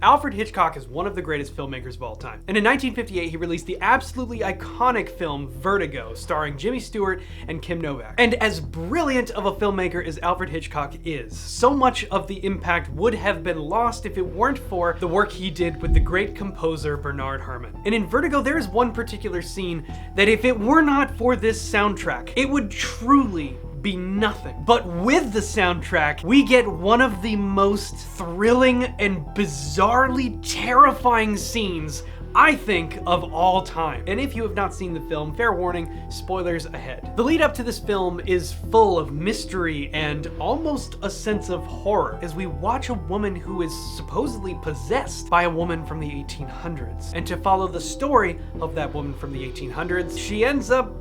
Alfred Hitchcock is one of the greatest filmmakers of all time. And in 1958, he released the absolutely iconic film Vertigo, starring Jimmy Stewart and Kim Novak. And as brilliant of a filmmaker as Alfred Hitchcock is, so much of the impact would have been lost if it weren't for the work he did with the great composer Bernard Herrmann. And in Vertigo, there is one particular scene that if it were not for this soundtrack, it would truly be nothing. But with the soundtrack, we get one of the most thrilling and bizarrely terrifying scenes, I think, of all time. And if you have not seen the film, fair warning, spoilers ahead. The lead up to this film is full of mystery and almost a sense of horror as we watch a woman who is supposedly possessed by a woman from the 1800s. And to follow the story of that woman from the 1800s, she ends up,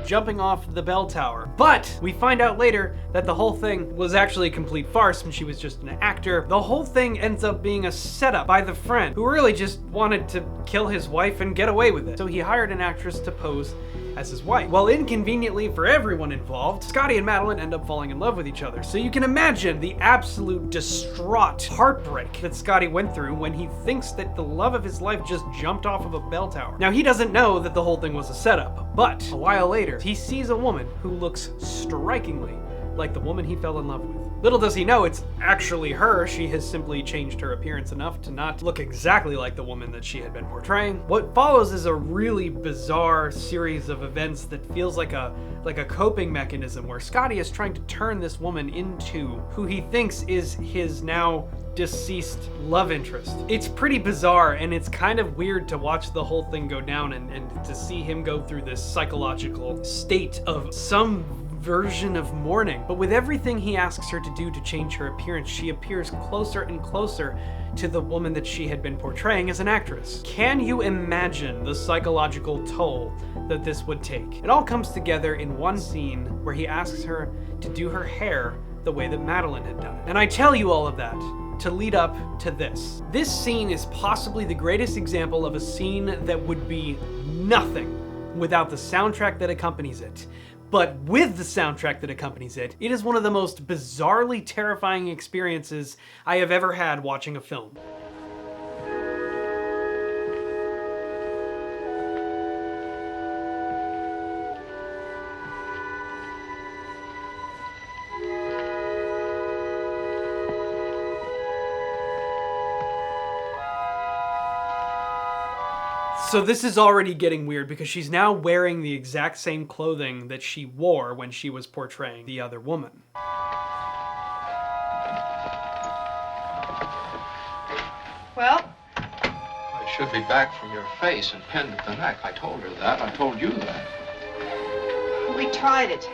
jumping off the bell tower. But we find out later that the whole thing was actually a complete farce and she was just an actor. The whole thing ends up being a setup by the friend who really just wanted to kill his wife and get away with it. So he hired an actress to pose as his wife. Well, inconveniently for everyone involved, Scotty and Madeline end up falling in love with each other. So you can imagine the absolute distraught heartbreak that Scotty went through when he thinks that the love of his life just jumped off of a bell tower. Now, he doesn't know that the whole thing was a setup, but a while later, he sees a woman who looks strikingly like the woman he fell in love with. Little does he know it's actually her. She has simply changed her appearance enough to not look exactly like the woman that she had been portraying. What follows is a really bizarre series of events that feels like a coping mechanism where Scotty is trying to turn this woman into who he thinks is his now deceased love interest. It's pretty bizarre, and it's kind of weird to watch the whole thing go down and to see him go through this psychological state of some version of mourning. But with everything he asks her to do to change her appearance, she appears closer and closer to the woman that she had been portraying as an actress. Can you imagine the psychological toll that this would take? It all comes together in one scene where he asks her to do her hair the way that Madeline had done it. And I tell you all of that to lead up to this. This scene is possibly the greatest example of a scene that would be nothing without the soundtrack that accompanies it. But with the soundtrack that accompanies it, it is one of the most bizarrely terrifying experiences I have ever had watching a film. So this is already getting weird because she's now wearing the exact same clothing that she wore when she was portraying the other woman. Well? It should be back from your face and pinned at the neck. I told her that. I told you that. We tried it.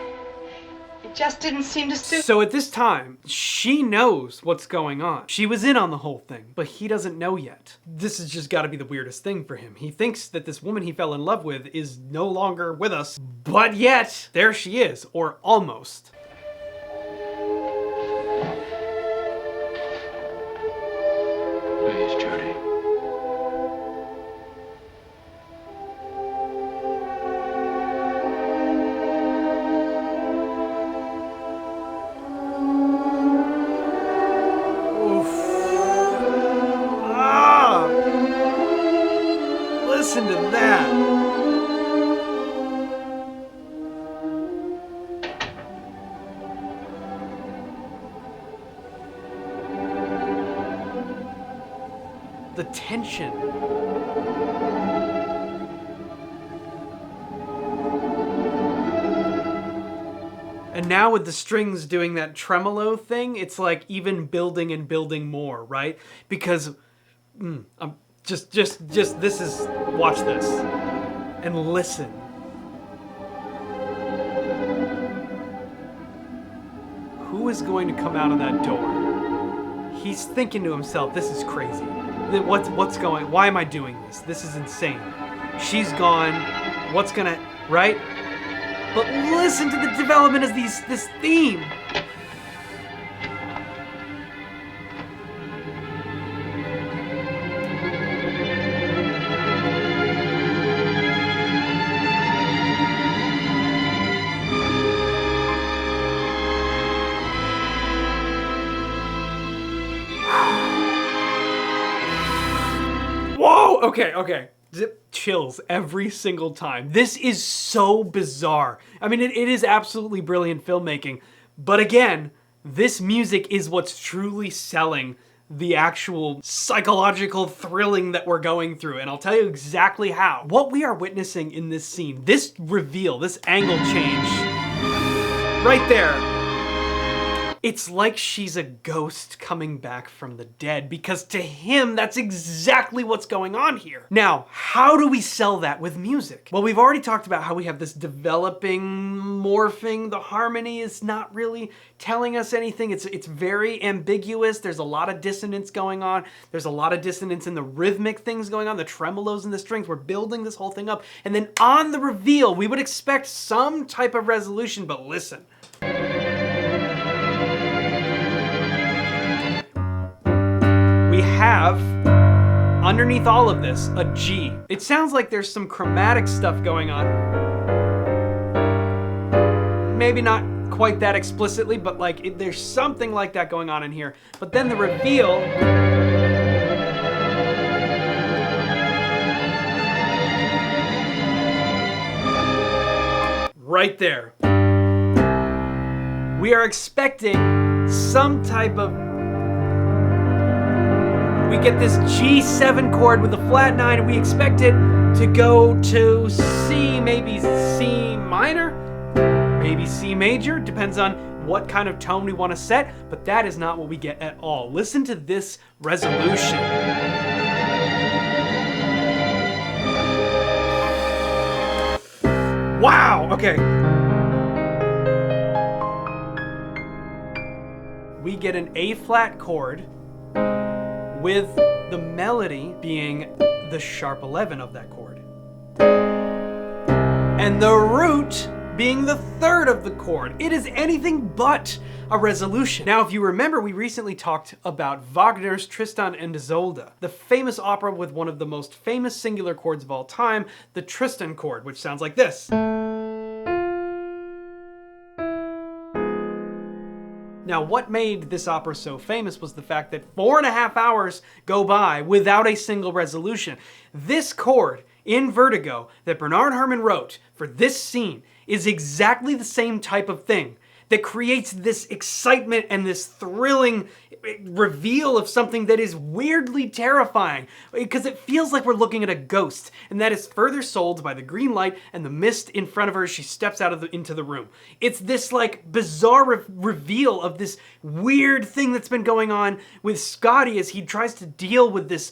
It just didn't seem to suit. So at this time, she knows what's going on. She was in on the whole thing, but he doesn't know yet. This has just got to be the weirdest thing for him. He thinks that this woman he fell in love with is no longer with us, but yet, there she is, or almost. Please, Judy. Listen to that. The tension. And now with the strings doing that tremolo thing, it's like even building and building more, right? Because Just this is, watch this and listen. Who is going to come out of that door? He's thinking to himself, this is crazy. What's going, why am I doing this? This is insane. She's gone, what's gonna, right? But listen to the development of this theme. Woo! Okay. Zip chills every single time. This is so bizarre. I mean, it is absolutely brilliant filmmaking. But again, this music is what's truly selling the actual psychological thrilling that we're going through. And I'll tell you exactly how. What we are witnessing in this scene, this reveal, this angle change, right there, it's like she's a ghost coming back from the dead, because to him, that's exactly what's going on here. Now, how do we sell that with music? Well, we've already talked about how we have this developing, morphing. The harmony is not really telling us anything. It's very ambiguous. There's a lot of dissonance going on. There's a lot of dissonance in the rhythmic things going on, the tremolos and the strings. We're building this whole thing up. And then on the reveal, we would expect some type of resolution, but listen. We have, underneath all of this, a G. It sounds like there's some chromatic stuff going on. Maybe not quite that explicitly, but like there's something like that going on in here. But then the reveal, right there. We are expecting some type of, we get this G7 chord with a flat 9, and we expect it to go to C, maybe C minor, maybe C major, depends on what kind of tone we want to set, but that is not what we get at all. Listen to this resolution. Wow, okay. We get an A flat chord with the melody being the sharp 11 of that chord. And the root being the third of the chord. It is anything but a resolution. Now, if you remember, we recently talked about Wagner's Tristan and Isolde, the famous opera with one of the most famous singular chords of all time, the Tristan chord, which sounds like this. Now, what made this opera so famous was the fact that 4.5 hours go by without a single resolution. This chord in Vertigo that Bernard Herrmann wrote for this scene is exactly the same type of thing that creates this excitement and this thrilling reveal of something that is weirdly terrifying, because it feels like we're looking at a ghost, and that is further sold by the green light and the mist in front of her as she steps out of into the room. It's this like bizarre reveal of this weird thing that's been going on with Scotty as he tries to deal with this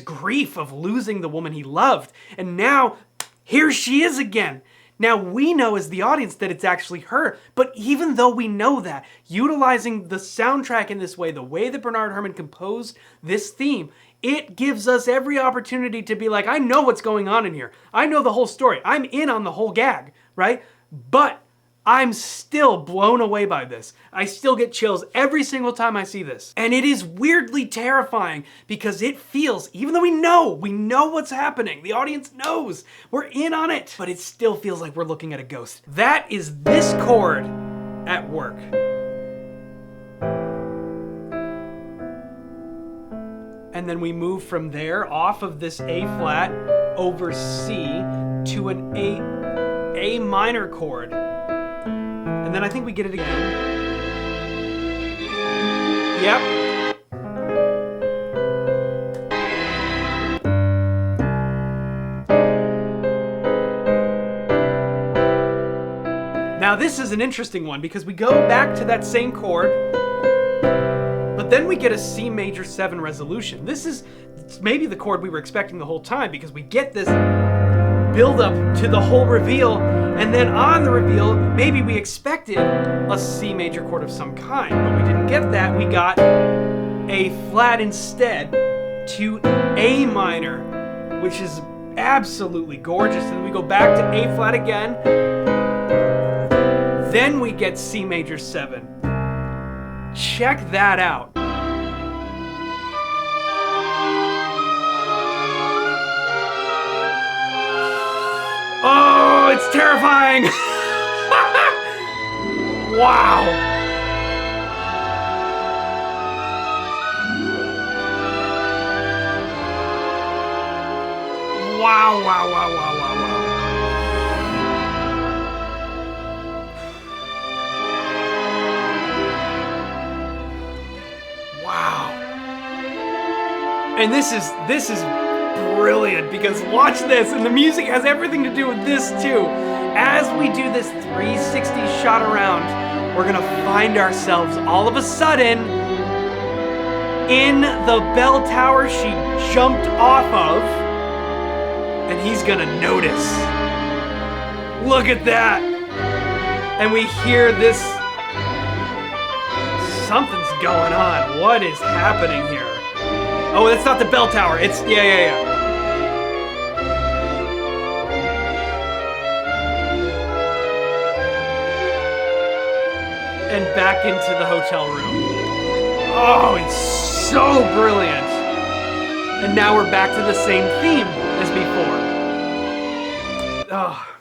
grief of losing the woman he loved, and now here she is again. Now, we know as the audience that it's actually her, but even though we know that, utilizing the soundtrack in this way, the way that Bernard Herrmann composed this theme, it gives us every opportunity to be like, I know what's going on in here. I know the whole story. I'm in on the whole gag, right? But I'm still blown away by this. I still get chills every single time I see this. And it is weirdly terrifying because it feels, even though we know what's happening, the audience knows, we're in on it, but it still feels like we're looking at a ghost. That is this chord at work. And then we move from there off of this A flat over C to an A minor chord. And then I think we get it again. Yep. Now this is an interesting one because we go back to that same chord, but then we get a C major 7 resolution. This is maybe the chord we were expecting the whole time because we get this build up to the whole reveal, and then on the reveal, maybe we expected a C major chord of some kind, but we didn't get that. We got A flat instead to A minor, which is absolutely gorgeous. And then we go back to A flat again. Then we get C major 7. Check that out. Oh, it's terrifying! Wow! Wow, wow, wow, wow, wow, wow. Wow. And this is brilliant, because watch this, and the music has everything to do with this too. As we do this 360 shot around, we're gonna find ourselves all of a sudden in the bell tower she jumped off of, and he's gonna notice. Look at that. And we hear this. Something's going on. What is happening here? Oh, that's not the bell tower. It's, yeah. And back into the hotel room. Oh, it's so brilliant. And now we're back to the same theme as before. Oh.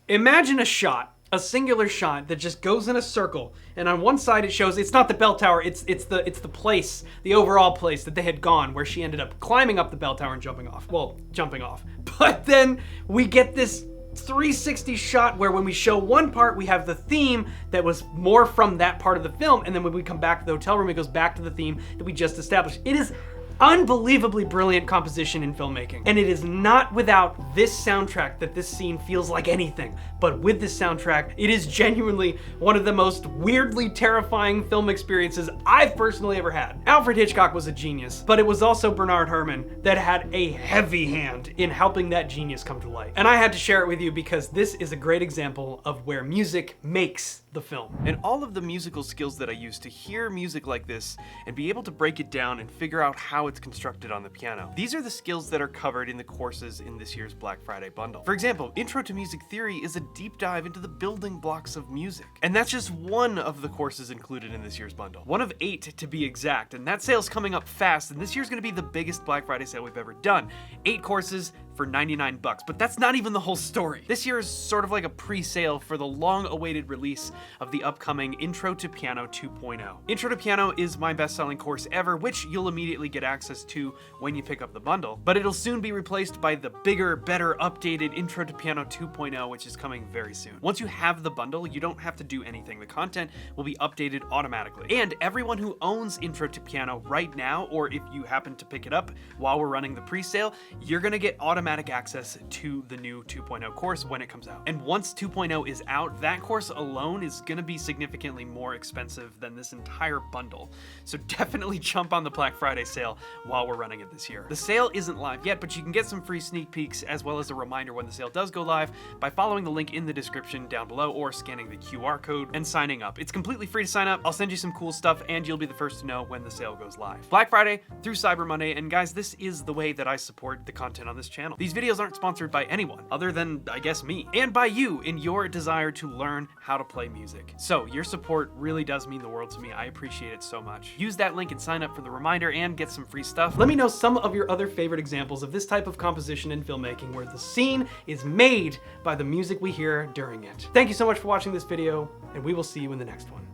Imagine a shot, a singular shot that just goes in a circle, and on one side it shows it's not the bell tower, it's the place, the overall place that they had gone, where she ended up climbing up the bell tower and jumping off. Well, jumping off. But then we get this 360 shot where when we show one part, we have the theme that was more from that part of the film, and then when we come back to the hotel room, it goes back to the theme that we just established. It is unbelievably brilliant composition in filmmaking. And it is not without this soundtrack that this scene feels like anything. But with this soundtrack, it is genuinely one of the most weirdly terrifying film experiences I've personally ever had. Alfred Hitchcock was a genius, but it was also Bernard Herrmann that had a heavy hand in helping that genius come to light. And I had to share it with you because this is a great example of where music makes the film. And all of the musical skills that I use to hear music like this and be able to break it down and figure out how it's constructed on the piano. These are the skills that are covered in the courses in this year's Black Friday bundle. For example, Intro to Music Theory is a deep dive into the building blocks of music. And that's just one of the courses included in this year's bundle. One of 8 to be exact, and that sale's coming up fast, and this year's gonna be the biggest Black Friday sale we've ever done. 8 courses for 99 bucks, but that's not even the whole story. This year is sort of like a pre-sale for the long-awaited release of the upcoming Intro to Piano 2.0. Intro to Piano is my best-selling course ever, which you'll immediately get access to when you pick up the bundle, but it'll soon be replaced by the bigger, better, updated Intro to Piano 2.0, which is coming very soon. Once you have the bundle, you don't have to do anything. The content will be updated automatically. And everyone who owns Intro to Piano right now, or if you happen to pick it up while we're running the pre-sale, you're gonna get automatic access to the new 2.0 course when it comes out. And once 2.0 is out, that course alone is gonna be significantly more expensive than this entire bundle. So definitely jump on the Black Friday sale while we're running it this year. The sale isn't live yet, but you can get some free sneak peeks as well as a reminder when the sale does go live by following the link in the description down below or scanning the QR code and signing up. It's completely free to sign up. I'll send you some cool stuff and you'll be the first to know when the sale goes live. Black Friday through Cyber Monday, and guys, this is the way that I support the content on this channel. These videos aren't sponsored by anyone other than, I guess, me, and by you in your desire to learn how to play music. So your support really does mean the world to me. I appreciate it so much. Use that link and sign up for the reminder and get some free stuff. Let me know some of your other favorite examples of this type of composition in filmmaking where the scene is made by the music we hear during it. Thank you so much for watching this video, and we will see you in the next one.